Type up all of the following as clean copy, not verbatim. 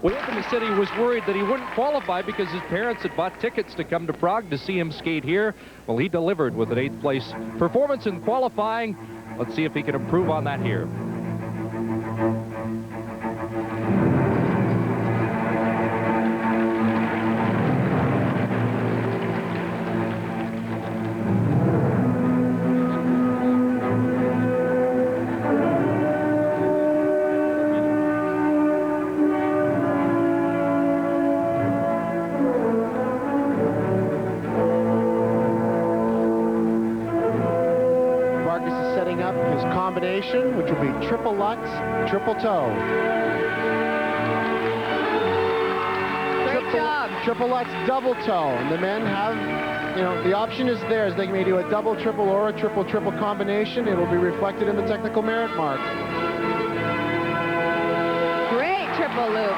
Well, he said he was worried that he wouldn't qualify because his parents had bought tickets to come to Prague to see him skate here. Well, he delivered with an 8th place performance in qualifying. Let's see if he can improve on that here. Which will be triple Lutz, triple toe. Great job. Triple Lutz, double toe. And the men have, you know, the option is theirs. They may do a double, triple, or a triple, triple combination. It will be reflected in the technical merit mark. Great triple loop.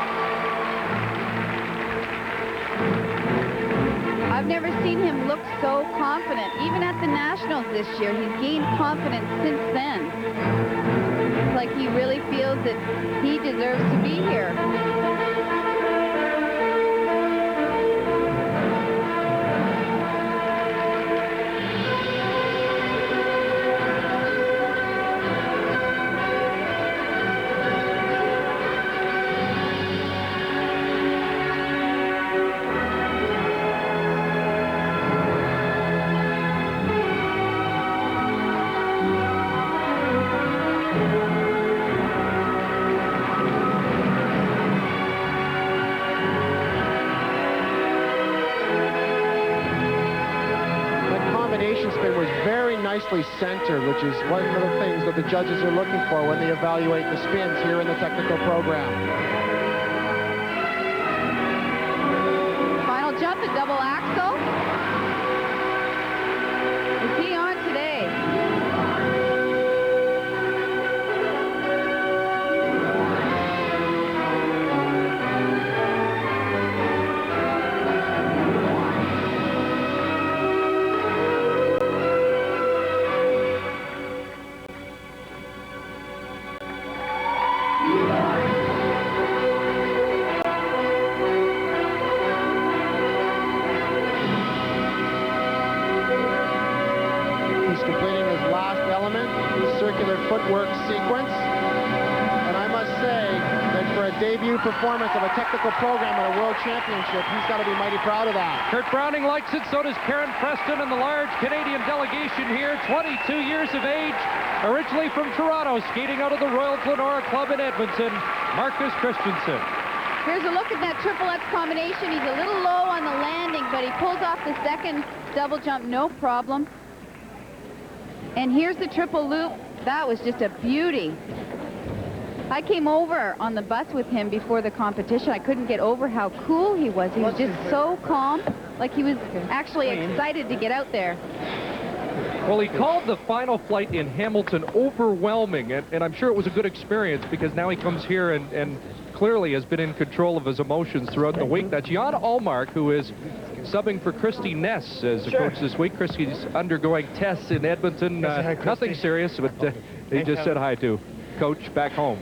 I've never seen him look so confident. Even at the Nationals this year, he's gained confidence since then. It's like he really feels that he deserves to be here. Spin was very nicely centered, which is one of the things that the judges are looking for when they evaluate the spins here in the technical program. Final jump, a double axel. Is he on today? Footwork sequence, and I must say that for a debut performance of a technical program at a world championship, he's got to be mighty proud of that. Kurt Browning likes it, so does Karen Preston and the large Canadian delegation here, 22 years of age, originally from Toronto, skating out of the Royal Glenora Club in Edmonton, Marcus Christensen. Here's a look at that triple X combination. He's a little low on the landing, but he pulls off the second double jump, no problem. And here's the triple loop. That was just a beauty. I came over on the bus with him before the competition. I couldn't get over how cool he was. He was just so calm, like he was actually excited to get out there. Well, he called the final flight in Hamilton overwhelming, and I'm sure it was a good experience because now he comes here and clearly has been in control of his emotions throughout the week. That's Jan Allmark, who is subbing for Christy Ness as a coach this week. Christy's undergoing tests in Edmonton. Nothing serious, but he just said hi to Coach back home.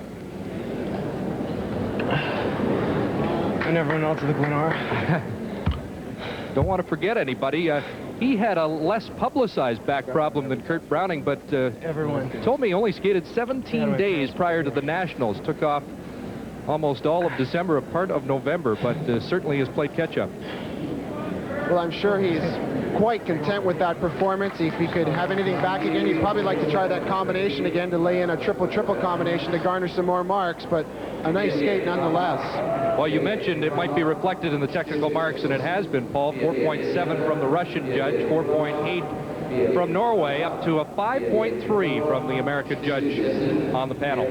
And everyone else at the Glenora. Don't want to forget anybody. He had a less publicized back problem than Kurt Browning, but everyone told me he only skated 17 days prior to the Nationals. Took off almost all of December, a part of November, but certainly has played catch-up. Well, I'm sure he's quite content with that performance. If he could have anything back again, he'd probably like to try that combination again to lay in a triple-triple combination to garner some more marks, but a nice skate nonetheless. Well, you mentioned it might be reflected in the technical marks, and it has been, Paul. 4.7 from the Russian judge, 4.8 from Norway, up to a 5.3 from the American judge on the panel.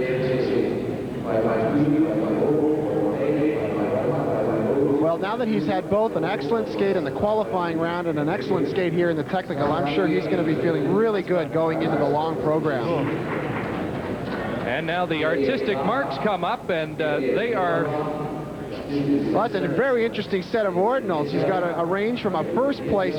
Well, now that he's had both an excellent skate in the qualifying round and an excellent skate here in the technical, I'm sure he's going to be feeling really good going into the long program. And now the artistic marks come up, and they are Well, that's a very interesting set of ordinals. He's got a range from a first place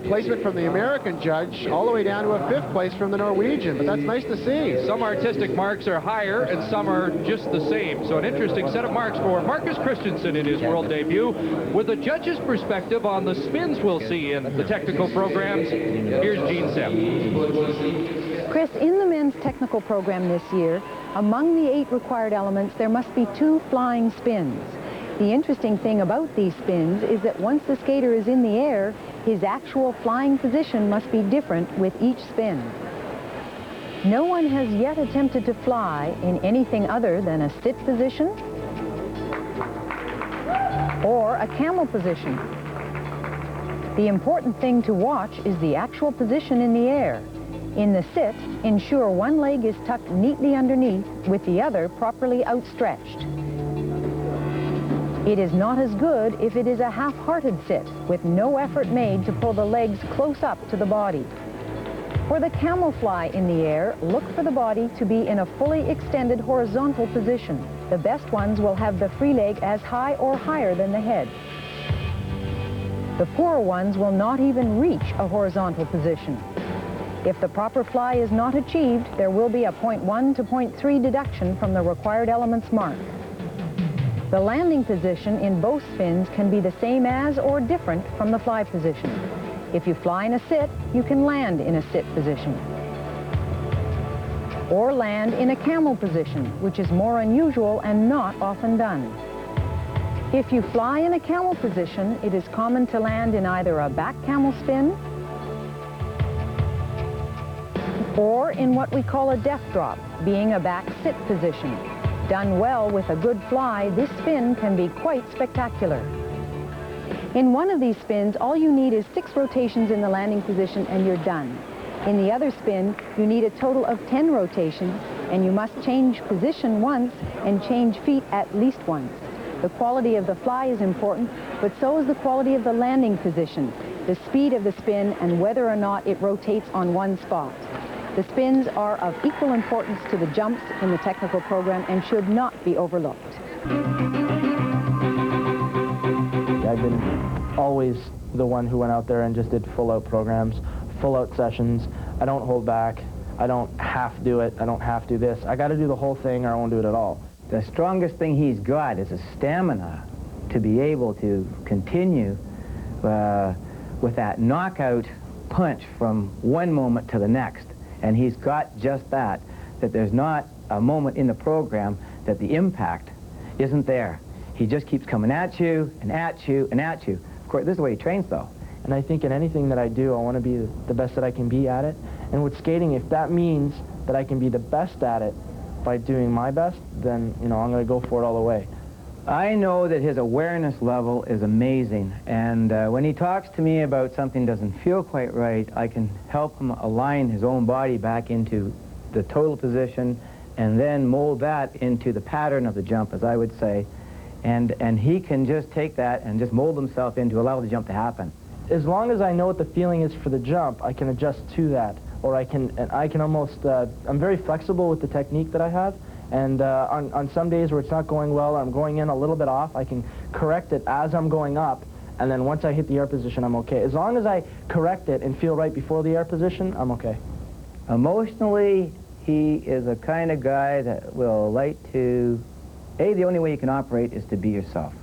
placement from the American judge all the way down to a 5th place from the Norwegian, but that's nice to see. Some artistic marks are higher and some are just the same. So an interesting set of marks for Marcus Christensen in his world debut. With a judge's perspective on the spins we'll see in the technical programs, here's Gene Senft. Chris, in the men's technical program this year, among the 8 required elements, there must be 2 flying spins. The interesting thing about these spins is that once the skater is in the air, his actual flying position must be different with each spin. No one has yet attempted to fly in anything other than a sit position or a camel position. The important thing to watch is the actual position in the air. In the sit, ensure one leg is tucked neatly underneath with the other properly outstretched. It is not as good if it is a half-hearted sit with no effort made to pull the legs close up to the body. For the camel fly in the air, look for the body to be in a fully extended horizontal position. The best ones will have the free leg as high or higher than the head. The poorer ones will not even reach a horizontal position. If the proper fly is not achieved, there will be a 0.1 to 0.3 deduction from the required elements mark. The landing position in both spins can be the same as or different from the fly position. If you fly in a sit, you can land in a sit position. Or land in a camel position, which is more unusual and not often done. If you fly in a camel position, it is common to land in either a back camel spin or in what we call a death drop, being a back sit position. Done well with a good fly, this spin can be quite spectacular. In one of these spins, all you need is 6 rotations in the landing position and you're done. In the other spin, you need a total of 10 rotations, and you must change position once and change feet at least once. The quality of the fly is important, but so is the quality of the landing position, the speed of the spin, and whether or not it rotates on one spot. The spins are of equal importance to the jumps in the technical program and should not be overlooked. I've been always the one who went out there and just did full-out programs, full-out sessions. I don't hold back. I don't half do it. I don't half do this. I got to do the whole thing or I won't do it at all. The strongest thing he's got is a stamina to be able to continue with that knockout punch from one moment to the next. And he's got just that there's not a moment in the program that the impact isn't there. He just keeps coming at you and at you and at you. Of course, this is the way he trains, though. And I think in anything that I do, I want to be the best that I can be at it. And with skating, if that means that I can be the best at it by doing my best, then, you know, I'm going to go for it all the way. I know that his awareness level is amazing, and when he talks to me about something doesn't feel quite right, I can help him align his own body back into the total position and then mold that into the pattern of the jump, as I would say, and he can just take that and just mold himself in to allow the jump to happen. As long as I know what the feeling is for the jump, I can adjust to that, or I can almost, I'm very flexible with the technique that I have. And on some days where it's not going well, I'm going in a little bit off, I can correct it as I'm going up, and then once I hit the air position, I'm okay. As long as I correct it and feel right before the air position, I'm okay. Emotionally, he is a kind of guy that will like to, the only way you can operate is to be yourself.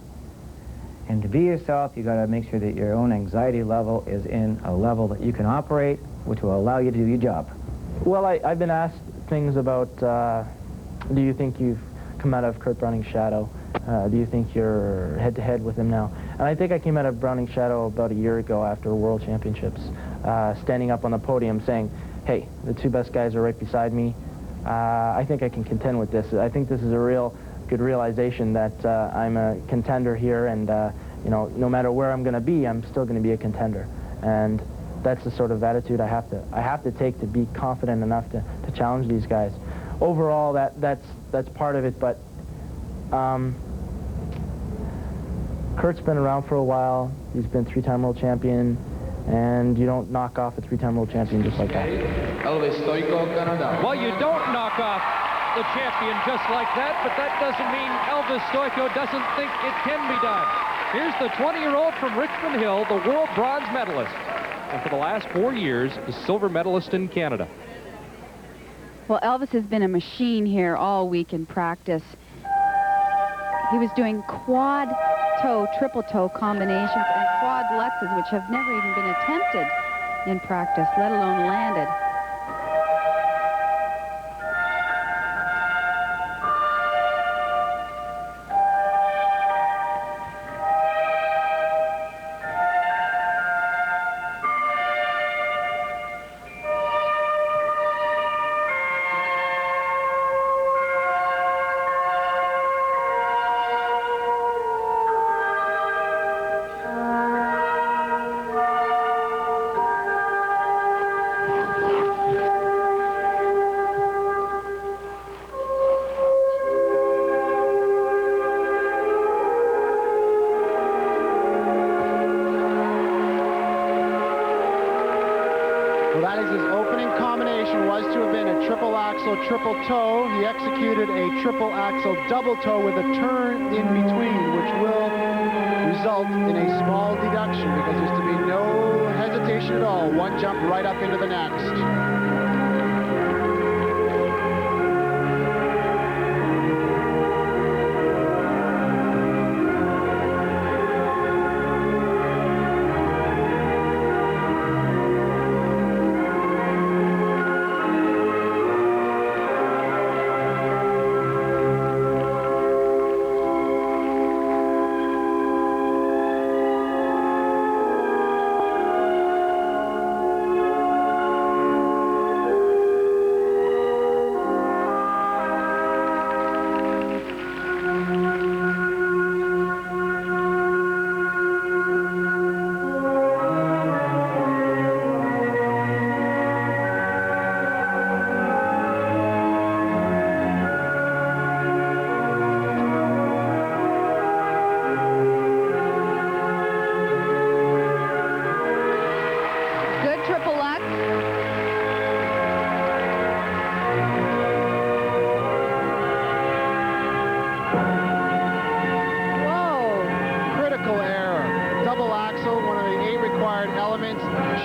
And to be yourself, you got to make sure that your own anxiety level is in a level that you can operate, which will allow you to do your job. Well, I've been asked things about, do you think you've come out of Kurt Browning's shadow? Do you think you're head-to-head with him now? And I think I came out of Browning's shadow about a year ago after World Championships, standing up on the podium saying, hey, the 2 best guys are right beside me. I think I can contend with this. I think this is a real good realization that I'm a contender here, and you know, no matter where I'm going to be, I'm still going to be a contender. And that's the sort of attitude I have to take to be confident enough to challenge these guys. Overall, that's part of it, but Kurt's been around for a while. He's been 3-time world champion, and you don't knock off a 3-time world champion just like that. Elvis Stojko, Canada. Well, you don't knock off the champion just like that, but that doesn't mean Elvis Stojko doesn't think it can be done. Here's the 20-year-old from Richmond Hill, the world bronze medalist, and for the last 4 years, the silver medalist in Canada. Well, Elvis has been a machine here all week in practice. He was doing quad toe, triple toe combinations and quad lutzes, which have never even been attempted in practice, let alone landed. Triple toe. He executed a triple Axel-double toe with a turn in between, which will result in a small deduction because there's to be no hesitation at all. One jump right up into the next.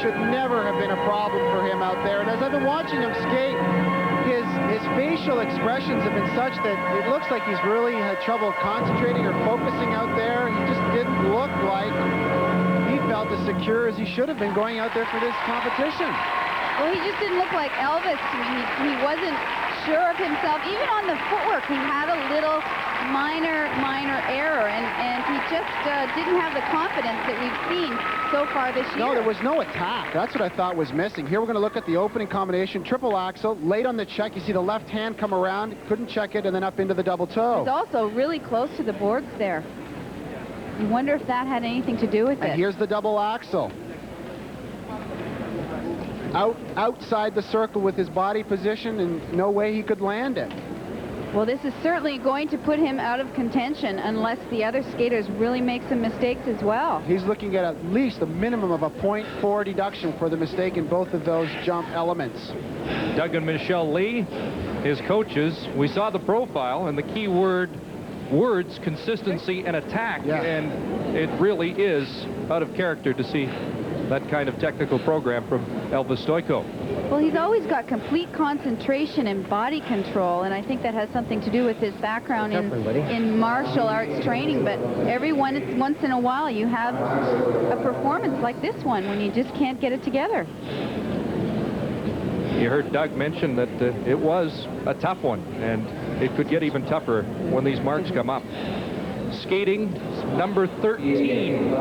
Should never have been a problem for him out there. And as I've been watching him skate, his facial expressions have been such that it looks like he's really had trouble concentrating or focusing out there. He just didn't look like he felt as secure as he should have been going out there for this competition. Well, he just didn't look like Elvis to me. He wasn't sure of himself. Even on the footwork, he had a little minor error, and he just didn't have the confidence that we've seen so far this year. No, there was no attack. That's what I thought was missing. Here we're going to look at the opening combination, triple axel, late on the check. You see the left hand come around, couldn't check it, and then up into the double toe. He's also really close to the boards there. You wonder if that had anything to do with it. And here's the double axel. Outside the circle with his body position, and no way he could land it. Well, this is certainly going to put him out of contention unless the other skaters really make some mistakes as well. He's looking at least a minimum of a 0.4 deduction for the mistake in both of those jump elements. Doug and Michelle Lee, his coaches, we saw the profile, and the key words, consistency and attack, yeah. And it really is out of character to see that kind of technical program from Elvis Stojko. Well, he's always got complete concentration and body control, and I think that has something to do with his background in martial arts training. But every once in a while you have a performance like this one when you just can't get it together. You heard Doug mention that it was a tough one, and it could get even tougher when these marks come up. Skating number 13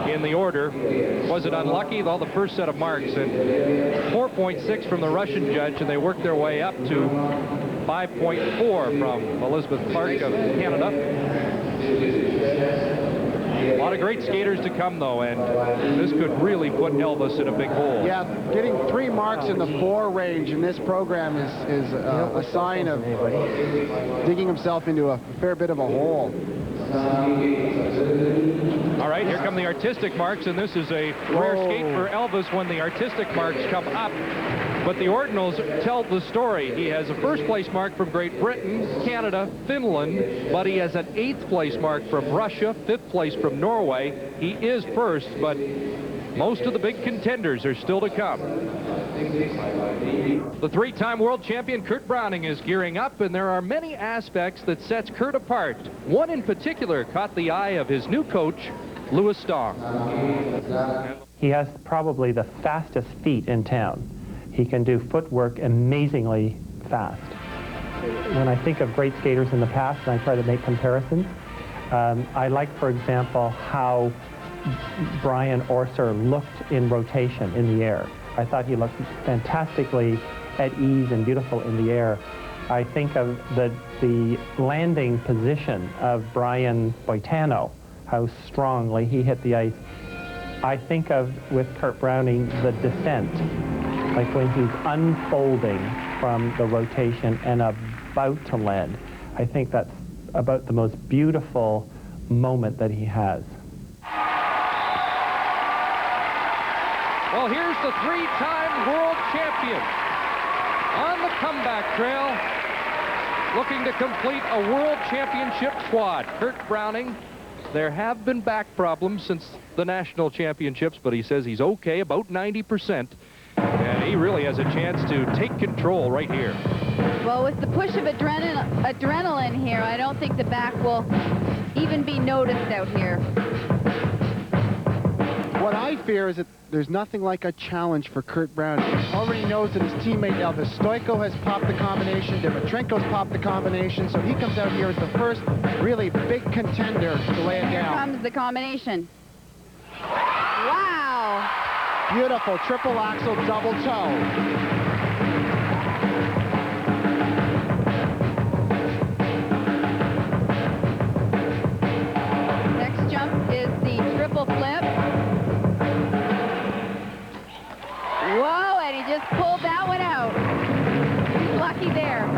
in the order. Was it unlucky? Well, the first set of marks, and 4.6 from the Russian judge, and they worked their way up to 5.4 from Elizabeth Clark of Canada. A lot of great skaters to come, though, and this could really put Elvis in a big hole. Yeah, getting 3 marks in the 4 range in this program is a sign of digging himself into a fair bit of a hole. All right, here comes come the artistic marks, and this is a rare skate for Elvis when the artistic marks come up. But the ordinals tell the story. He has a first-place mark from Great Britain, Canada, Finland, but he has an 8th place mark from Russia, 5th place from Norway. He is first, but most of the big contenders are still to come. The 3-time world champion Kurt Browning is gearing up, and there are many aspects that sets Kurt apart. One in particular caught the eye of his new coach, Louis Stong. He has probably the fastest feet in town. He can do footwork amazingly fast. When I think of great skaters in the past, and I try to make comparisons, I like, for example, how Brian Orser looked in rotation in the air. I thought he looked fantastically at ease and beautiful in the air. I think of the landing position of Brian Boitano, how strongly he hit the ice. I think of, with Kurt Browning, the descent, like when he's unfolding from the rotation and about to land. I think that's about the most beautiful moment that he has. Well, here's the 3-time world champion on the comeback trail, looking to complete a world championship squad. Kurt Browning, there have been back problems since the national championships, but he says he's okay, about 90%. And he really has a chance to take control right here. Well, with the push of adrenaline here, I don't think the back will even be noticed out here. What I fear is that there's nothing like a challenge for Kurt Browning. He already knows that his teammate Elvis Stojko has popped the combination, Dimitrenko's popped the combination, so he comes out here as the first really big contender to lay it down. Here comes the combination. Wow! Beautiful triple axel double toe. Next jump is the triple flip. Whoa, and he just pulled that one out. He's lucky there.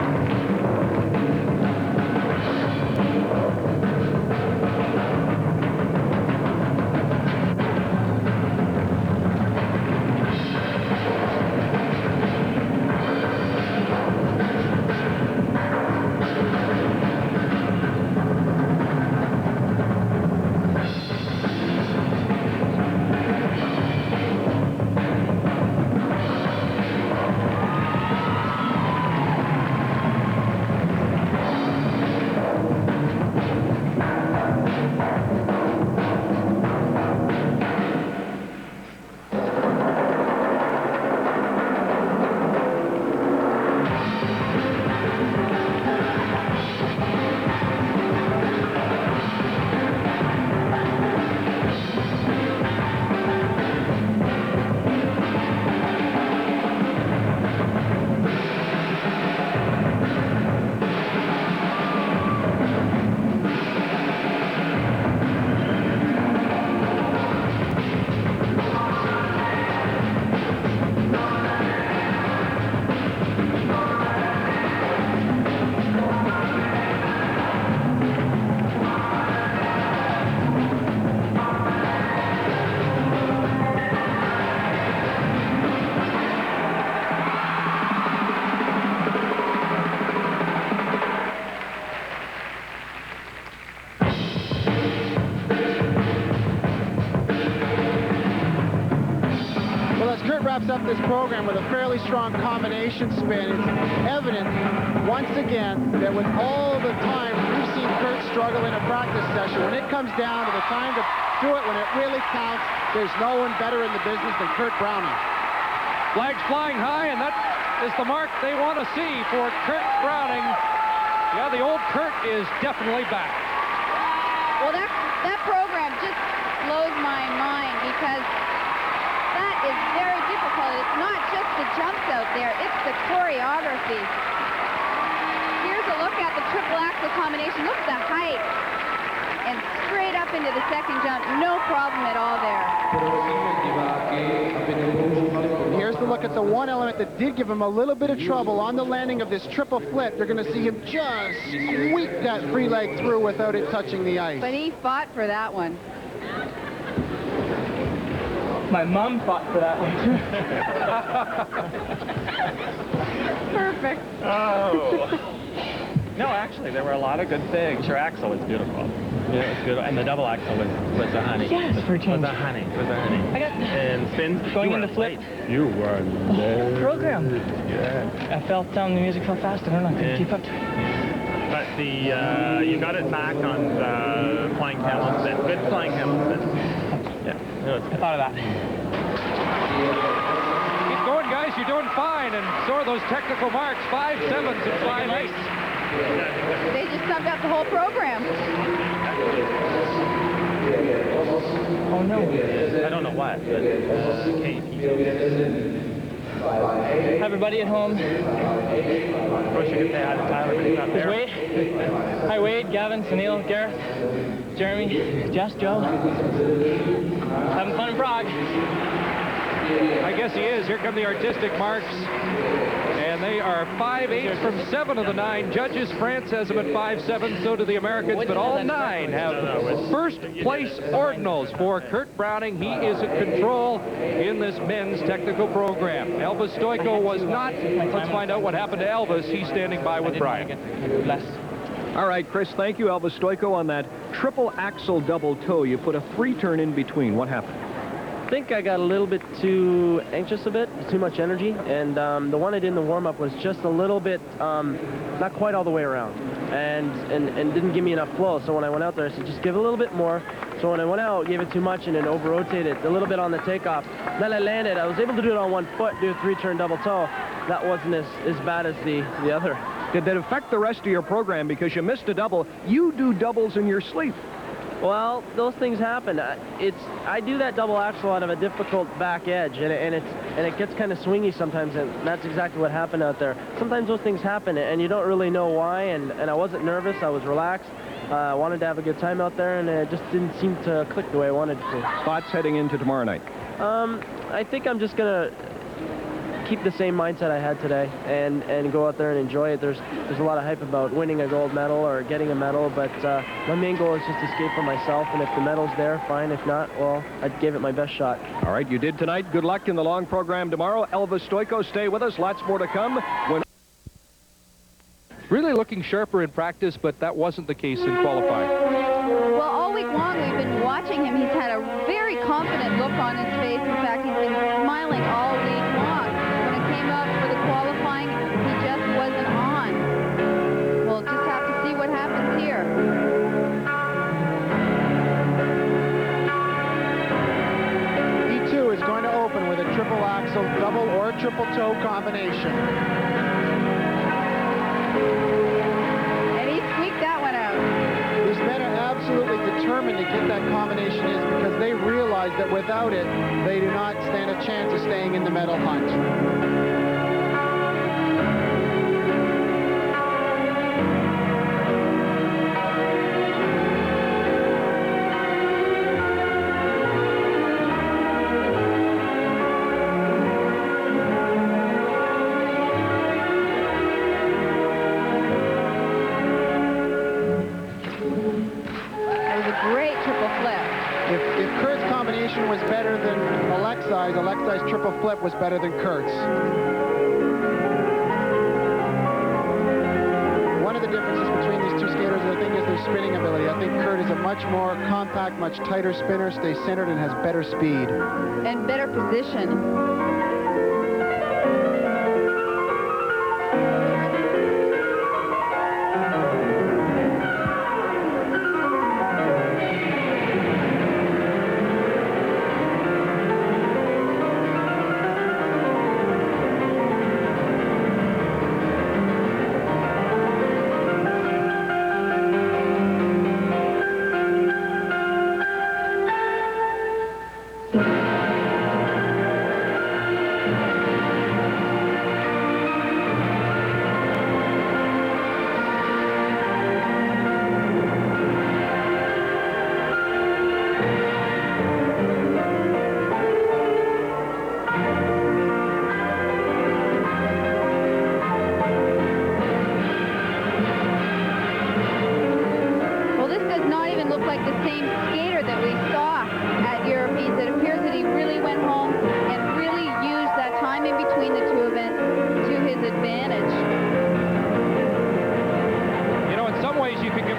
Wraps up this program with a fairly strong combination spin. It's evident once again that with all the time we've seen Kurt struggle in a practice session, when it comes down to the time to do it, when it really counts, there's no one better in the business than Kurt Browning. Flags flying high, and that is the mark they want to see for Kurt Browning. Yeah, the old Kurt is definitely back. Well, that program just blows my mind because that is very difficult. It's not just the jumps out there, it's the choreography. Here's a look at the triple axel combination. Look at the height. And straight up into the second jump. No problem at all there. Here's the look at the one element that did give him a little bit of trouble on the landing of this triple flip. They're going to see him just squeak that free leg through without it touching the ice. But he fought for that one. My mom fought for that one, too. Perfect. Oh. No, actually, there were a lot of good things. Your axle was beautiful. Yeah, it was good. And the double axle was a honey. Yes, for a change. Was a honey. Was a honey. I got... And spins. Going into flip. You were The whole program. Yeah. I felt the music felt fast. I don't know. I couldn't keep up to it. But you got it back on the flying camel spin. Good flying camel spin. Yeah. No, I thought of that. Keep going, guys. You're doing fine. And so are those technical marks. 5 7s and 5 8s. They just summed up the whole program. Oh, no. I don't know what, but Kate. Hi, everybody at home. Wish you could say hi to Tyler, but he's not there. Wade. Hi, Wade, Gavin, Sunil, Gareth, Jeremy, Jess, Joe. Having fun in Prague. I guess he is. Here come the artistic marks. And they are 5 8 from 7 of the 9 judges. France has them at 5 7, so do the Americans, but all 9 have first place ordinals for Kurt Browning. He is in control in this men's technical program. Elvis Stojko was not. Let's find out what happened to Elvis. He's standing by with Brian. All right, Chris, thank you. Elvis Stojko on that triple axle double toe. You put a 3-turn in between. What happened? I think I got a little bit too anxious a bit, too much energy, and the one I did in the warm-up was just a little bit, not quite all the way around, and didn't give me enough flow. So when I went out there, I said, just give it a little bit more. So when I went out, gave it too much and then over-rotated a little bit on the takeoff. Then I landed. I was able to do it on 1 foot, do a 3-turn double toe. That wasn't as bad as the other. Did that affect the rest of your program because you missed a double? You do doubles in your sleep. Well, those things happen. I do that double axle out of a difficult back edge, and it gets kind of swingy sometimes, and that's exactly what happened out there. Sometimes those things happen, and you don't really know why. And I wasn't nervous. I was relaxed. I wanted to have a good time out there, and it just didn't seem to click the way I wanted it to. Thoughts heading into tomorrow night? I think I'm just gonna keep the same mindset I had today and go out there and enjoy it. There's a lot of hype about winning a gold medal or getting a medal, but my main goal is just to skate for myself, and if the medal's there, fine. If not, well, I gave it my best shot. All right, you did tonight. Good luck in the long program tomorrow. Elvis Stojko, stay with us. Lots more to come. Really looking sharper in practice, but that wasn't the case in qualifying. Well, all week long we've been watching him. He's had a very confident look on his face. In fact, he's been smiling all week long. When it came up for the qualifying, he just wasn't on. We'll just have to see what happens here. E2 is going to open with a triple axle, double or triple toe combination. And he squeaked that one out. These men are absolutely determined to get that combination in because they realize that without it, they do not stand a chance of staying in the medal hunt. If Kurt's combination was better than Alexei's triple flip was better than Kurt's. One of the differences between these two skaters, I think, is their spinning ability. I think Kurt is a much more compact, much tighter spinner, stays centered, and has better speed. And better position.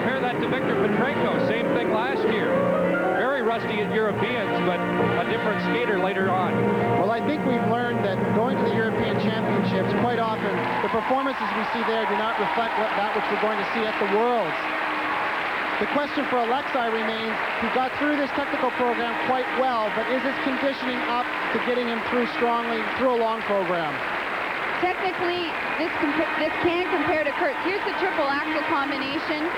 compare that to Victor Petrenko. Same thing last year. Very rusty at Europeans, but a different skater later on. Well, I think we've learned that going to the European Championships, quite often, the performances we see there do not reflect that which we're going to see at the Worlds. The question for Alexei remains, he got through this technical program quite well, but is his conditioning up to getting him through strongly through a long program? Technically, this can compare to Kurt's. Here's the triple axel combination.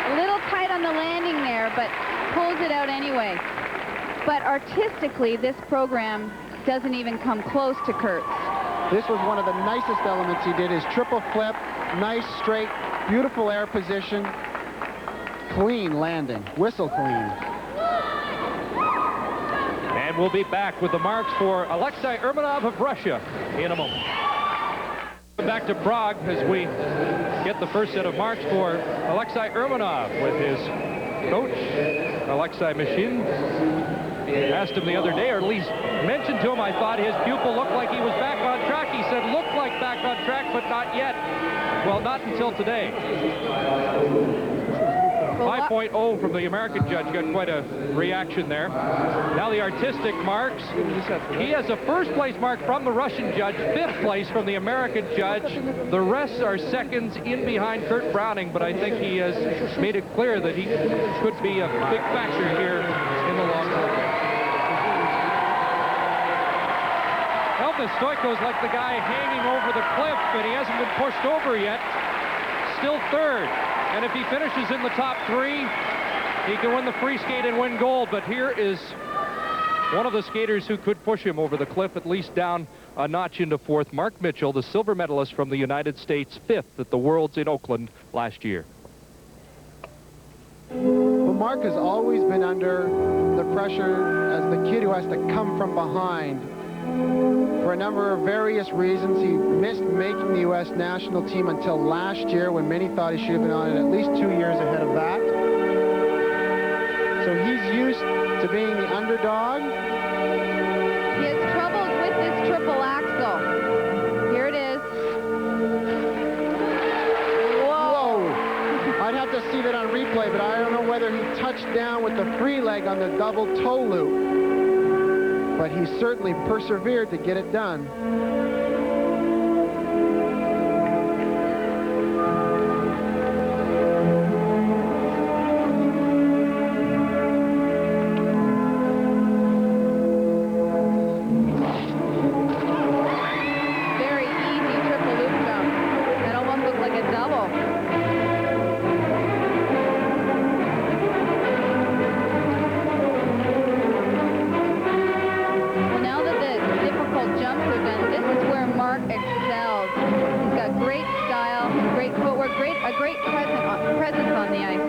A little tight on the landing there, but pulls it out anyway. But artistically, this program doesn't even come close to Kurt's. This was one of the nicest elements he did, his triple flip, nice, straight, beautiful air position, clean landing, whistle clean. And we'll be back with the marks for Alexei Urmanov of Russia in a moment. Back to Prague as we get the first set of marks for Alexei Urmanov with his coach, Alexei Mishin. Asked him the other day, or at least mentioned to him, I thought his pupil looked like he was back on track. He said, looked like back on track, but not yet. Well, not until today. 5.0 from the American judge. Got quite a reaction there. Now the artistic marks. He has a first place mark from the Russian judge, 5th place from the American judge. The rest are seconds in behind Kurt Browning, but I think he has made it clear that he could be a big factor here in the long run. Elvis Stojko is like the guy hanging over the cliff, and he hasn't been pushed over yet. Still 3rd. And if he finishes in the top 3, he can win the free skate and win gold. But here is one of the skaters who could push him over the cliff, at least down a notch into 4th. Mark Mitchell, the silver medalist from the United States, 5th at the Worlds in Oakland last year. Well, Mark has always been under the pressure as the kid who has to come from behind. For a number of various reasons, he missed making the U.S. national team until last year, when many thought he should have been on it at least 2 years ahead of that. So he's used to being the underdog. He has troubles with this triple axel. Here it is. Whoa! I'd have to see that on replay, but I don't know whether he touched down with the free leg on the double toe loop. But he certainly persevered to get it done. Very easy triple loop jump. That almost looked like a double. Jumps are done. This is where Mark excels. He's got great style, great footwork, a great presence on the ice.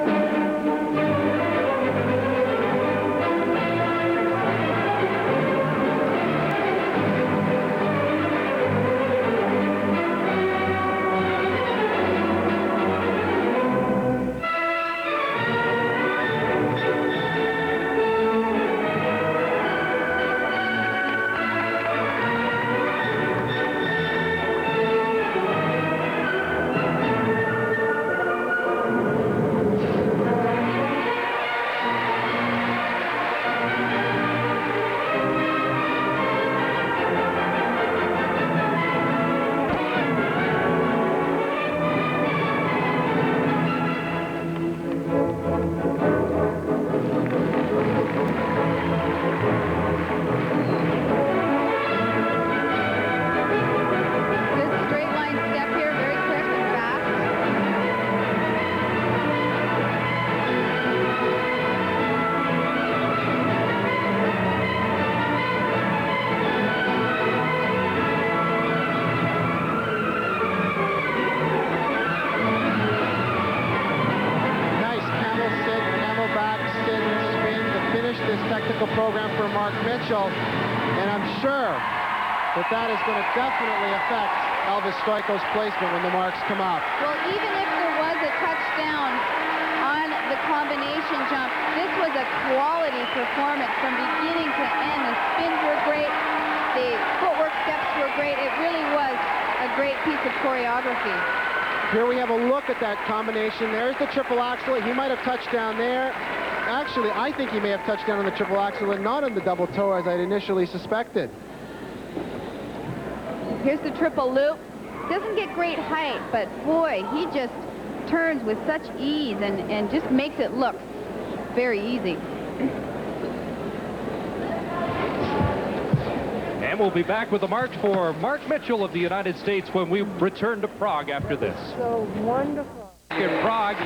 And I'm sure that is going to definitely affect Elvis Stojko's placement when the marks come up. Well, even if there was a touchdown on the combination jump, this was a quality performance from beginning to end. The spins were great. The footwork steps were great. It really was a great piece of choreography. Here we have a look at that combination. There's the triple axel. He might have touched down there. Actually, I think he may have touched down on the triple axel and not on the double toe as I'd initially suspected. Here's the triple loop. Doesn't get great height, but boy, he just turns with such ease and just makes it look very easy. And we'll be back with the marks for Mark Mitchell of the United States when we return to Prague after this. So wonderful. In Prague,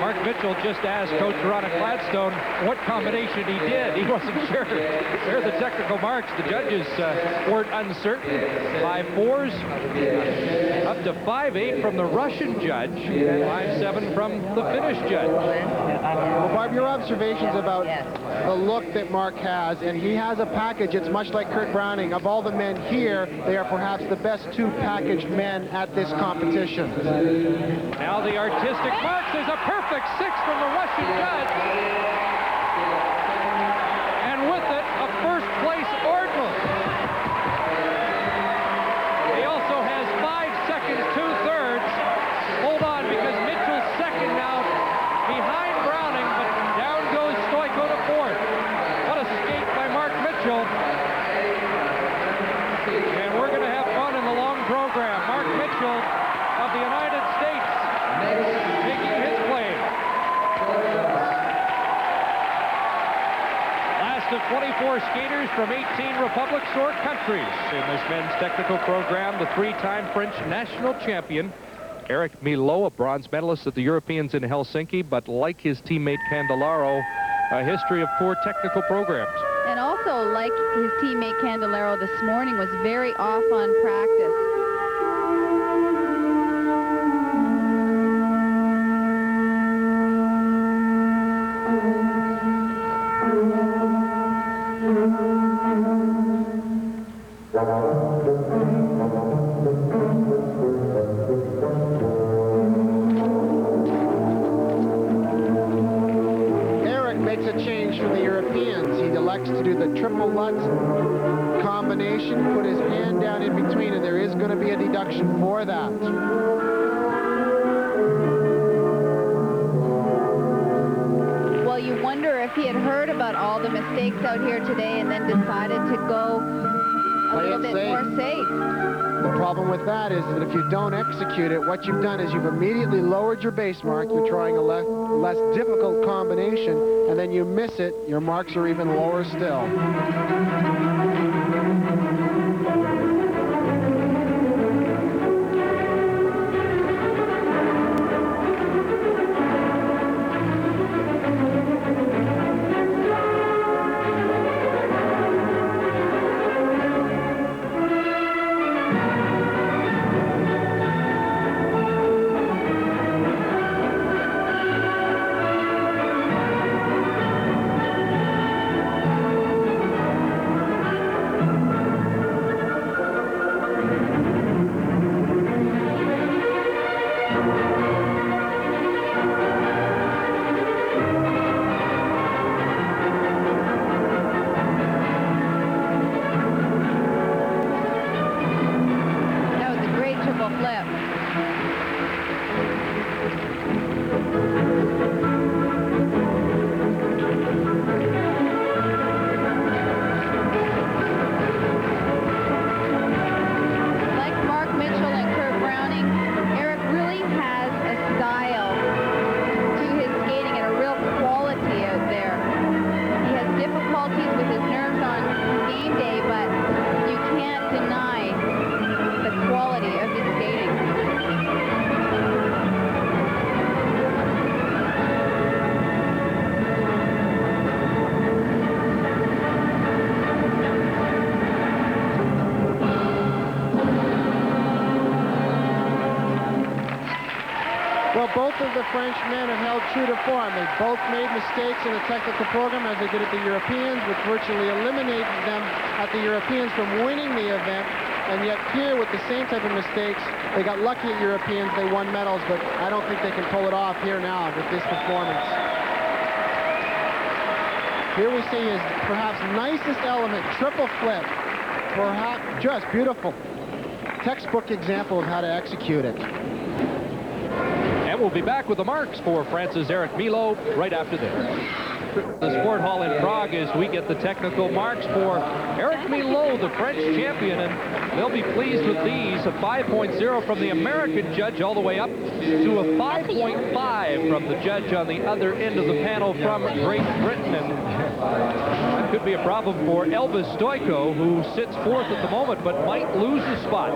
Mark Mitchell just asked Coach Veronica Gladstone what combination he did. He wasn't sure. There are the technical marks. The judges weren't uncertain. 5-4s, up to 5-8 from the Russian judge, 5-7 from the Finnish judge. Well, Barb, your observations about the look that Mark has, and he has a package. It's much like Kurt Browning. Of all the men here, they are perhaps the best two packaged men at this competition. Now the artistic marks. There's a perfect 6 from the Russian judge. And with it, a first-place ordinal. He also has 5 seconds, 2/3. Hold on, because Mitchell's second now behind Browning, but down goes Stojko to 4th. What a skate by Mark Mitchell. And we're going to have fun in the long program. Mark Mitchell of the United States making his claim. Last of 24 skaters from 18 republics or countries in this men's technical program, the 3-time French national champion, Éric Millot, a bronze medalist at the Europeans in Helsinki, but like his teammate Candelaro, a history of poor technical programs. And also, like his teammate Candelaro this morning, was very off on practice. Triple Lutz combination, put his hand down in between, and there is going to be a deduction for that. Well, you wonder if he had heard about all the mistakes out here today and then decided to go a little bit more safe. The problem with that is that if you don't execute it, what you've done is you've immediately lowered your base mark. You're trying a less difficult combination, and then you miss it, your marks are even lower still. Both of the French men have held true to form. They've both made mistakes in the technical program as they did at the Europeans, which virtually eliminated them at the Europeans from winning the event. And yet here, with the same type of mistakes, they got lucky at Europeans. They won medals, but I don't think they can pull it off here now with this performance. Here we see his perhaps nicest element, triple flip. Perhaps just beautiful. Textbook example of how to execute it. And we'll be back with the marks for France's Éric Millot right after this. The Sport Hall in Prague as we get the technical marks for Éric Millot, the French champion, and they'll be pleased with these. A 5.0 from the American judge all the way up to a 5.5 from the judge on the other end of the panel from Great Britain. And that could be a problem for Elvis Stojko, who sits fourth at the moment but might lose the spot.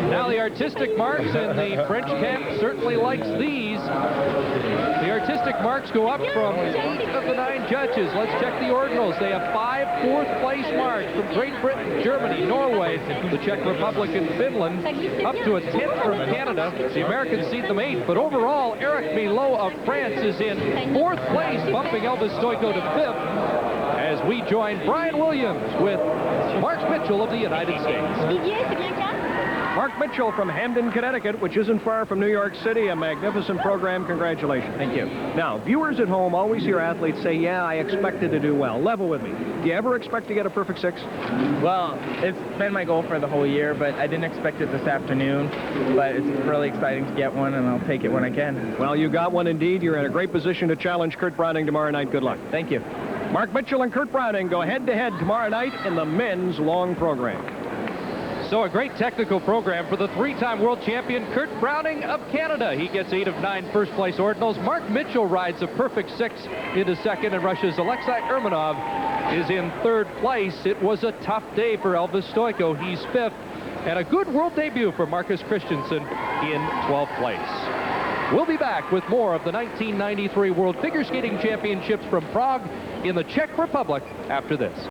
Now the artistic marks, and the French camp certainly likes these. The artistic marks go up from 8 of the 9 judges. Let's check the ordinals. They have 5 fourth-place marks from Great Britain, Germany, Norway, the Czech Republic, and Finland, up to a 10th from Canada. The Americans seed them 8th, but overall, Éric Millot of France is in 4th place, bumping Elvis Stojko to 5th, as we join Brian Williams with Mark Mitchell of the United States. Mark Mitchell from Hamden, Connecticut, which isn't far from New York City. A magnificent program. Congratulations. Thank you. Now, viewers at home always hear athletes say, yeah, I expected to do well. Level with me. Do you ever expect to get a perfect 6? Well, it's been my goal for the whole year, but I didn't expect it this afternoon. But it's really exciting to get one, and I'll take it when I can. Well, you got one indeed. You're in a great position to challenge Kurt Browning tomorrow night. Good luck. Thank you. Mark Mitchell and Kurt Browning go head-to-head tomorrow night in the men's long program. So a great technical program for the 3-time world champion Kurt Browning of Canada. He gets 8 of 9 first-place ordinals. Mark Mitchell rides a perfect 6 into second, and Russia's Alexei Urmanov is in 3rd place. It was a tough day for Elvis Stojko. He's 5th, and a good world debut for Marcus Christensen in 12th place. We'll be back with more of the 1993 World Figure Skating Championships from Prague in the Czech Republic after this.